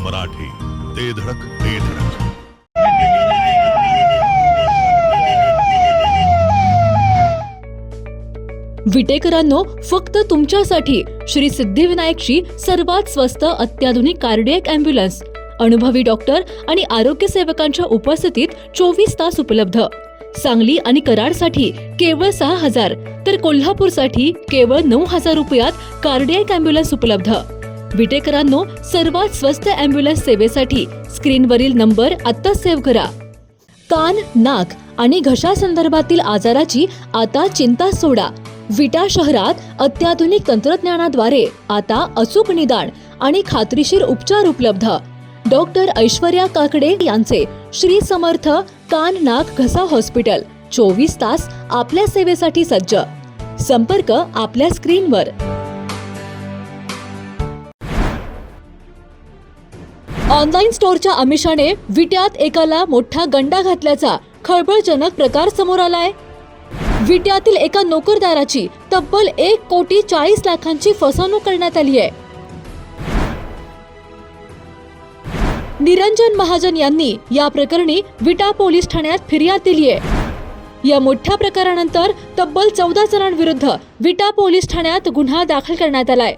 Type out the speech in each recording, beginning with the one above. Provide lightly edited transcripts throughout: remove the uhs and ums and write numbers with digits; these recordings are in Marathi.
मराठी, ते धडक ते धडक. विटेकरांनो, फक्त तुमच्यासाठी श्री सिद्धिविनायकची सर्वात स्वस्त अत्याधुनिक कार्डियक अँब्युलन्स, अनुभवी डॉक्टर आणि आरोग्य सेवकांच्या उपस्थितीत 24 तास उपलब्ध. सांगली आणि कराडसाठी केवळ 6,000 तर कोल्हापूरसाठी केवळ 9,000 रुपयात कार्डियक अँब्युलन्स उपलब्ध. विटेकरांनो, सर्वात स्वस्त अँब्युलन्स सेवेसाठी स्क्रीनवरील नंबर आत्ताच सेव्ह करा. कान, नाक आणि घशासंदर्भातील आजाराची आता चिंता सोडा. विटा शहरात अत्याधुनिक तंत्रज्ञानाद्वारे आता अचूक निदान आणि खात्रीशीर उपचार उपलब्ध. डॉक्टर ऐश्वर्या काकडे यांचे श्री समर्थ कान नाक घसा हॉस्पिटल 24 तास आपल्या सेवेसाठी सज्ज. संपर्क आपल्या स्क्रीनवर. ऑनलाईन स्टोअरच्या आमिषाने विट्यात एकाला मोठा गंडा घातल्याचा खळबळजनक प्रकार समोर आलाय. विट्यातील एका नोकरदाराची तब्बल 1,40,00,000 फसवणूक करण्यात आली आहे. निरंजन महाजन यांनी या प्रकरणी विटा पोलीस ठाण्यात फिर्याद दिली आहे. या मोठ्या प्रकारानंतर तब्बल 14 जणांविरुद्ध विटा पोलीस ठाण्यात गुन्हा दाखल करण्यात आलाय.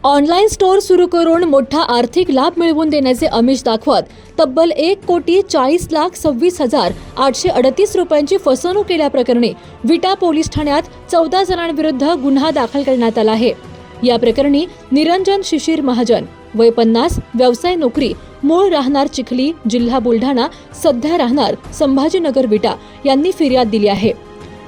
ऑनलाईन स्टोअर सुरू करून मोठा आर्थिक लाभ मिळवून देण्याचे आमिष दाखवत तब्बल 1,40,26,838 रुपयांची फसवणूक केल्याप्रकरणी विटा पोलीस ठाण्यात 14 जणांविरुद्ध गुन्हा दाखल करण्यात आला आहे. या प्रकरणी निरंजन शिशिर महाजन, वय 50, व्यवसाय नोकरी, मूळ राहणार चिखली, जिल्हा बुलढाणा, सध्या राहणार संभाजीनगर विटा यांनी फिर्याद दिली आहे.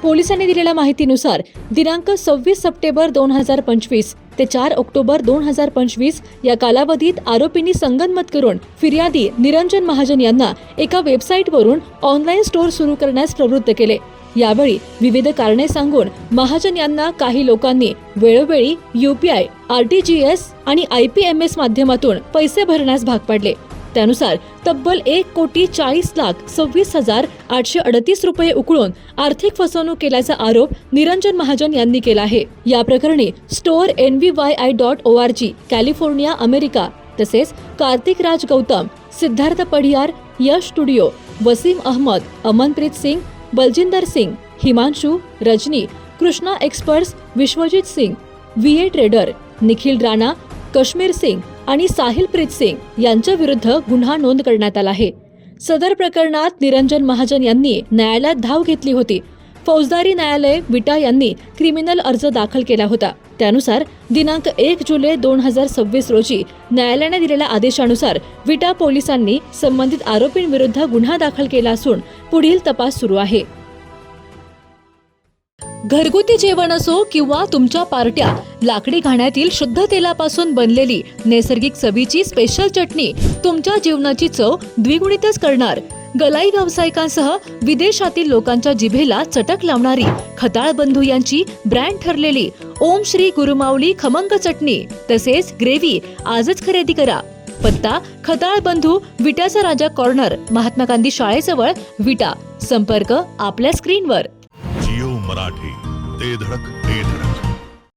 पोलिसांनी दिलेल्या माहितीनुसार दिनांक 26 सप्टेंबर 2025 ते 4 ऑक्टोबर 2025 या कालावधीत आरोपींनी संगनमत करून फिर्यादी निरंजन महाजन यांना एका वेबसाईटवरून ऑनलाईन स्टोअर सुरू करण्यास प्रवृत्त केले. यावेळी विविध कारणे सांगून महाजन यांना काही लोकांनी वेळोवेळी UPI, RTGS आणि IPMS माध्यमातून पैसे भरण्यास भाग पाडले. त्यानुसार तब्बल 1,40,26,838 रुपये उकळून आर्थिक फसवणूक केल्याचा आरोप निरंजन महाजन यांनी केला आहे. या प्रकरणी स्टोअर NVYI.org, कॅलिफोर्निया, अमेरिका, तसेच Kartik Raj Gautam, Siddharth Padiyar, Yash studio, Wasim Ahmed, Amanpreet Singh, Baljinder Singh, Himanshu, Rajni, Krishna experts, Vishwajit Singh, VA trader, Nikhil Rana, Kashmir Singh आणि साहिलप्रीत सिंग यांच्या विरुद्ध गुन्हा नोंद करण्यात आला आहे. सदर प्रकरणात निरंजन महाजन यांनी न्यायालयात धाव घेतली होती. फौजदारी न्यायालय विटा यांनी क्रिमिनल अर्ज दाखल केला होता. त्यानुसार दिनांक 1 जुलै 2026 रोजी न्यायालयाने दिलेल्या आदेशानुसार विटा पोलिसांनी संबंधित आरोपींविरुद्ध गुन्हा दाखल केला असून पुढील तपास सुरू आहे. घरगुती जेवण असो किंवा तुमच्या पार्ट्या, लाकडी घाण्यातील शुद्ध तेलापासून बनलेली नैसर्गिक चवीची स्पेशल चटणी तुमच्या जीवनाची चव द्विगुणितच करणार. गलाई व्यावसायिकांसह विदेशातील लोकांच्या जिभेला चटक लावणारी खताळ बंधू यांची ब्रँड ठरलेली ओम श्री गुरुमाऊली खमंग चटणी तसेच ग्रेव्ही आजच खरेदी करा. पत्ता खताळ बंधू, विट्याचा राजा कॉर्नर, महात्मा गांधी शाळेजवळ, विटा. संपर्क आपल्या स्क्रीनवर. जिओ मराठी, ते धडक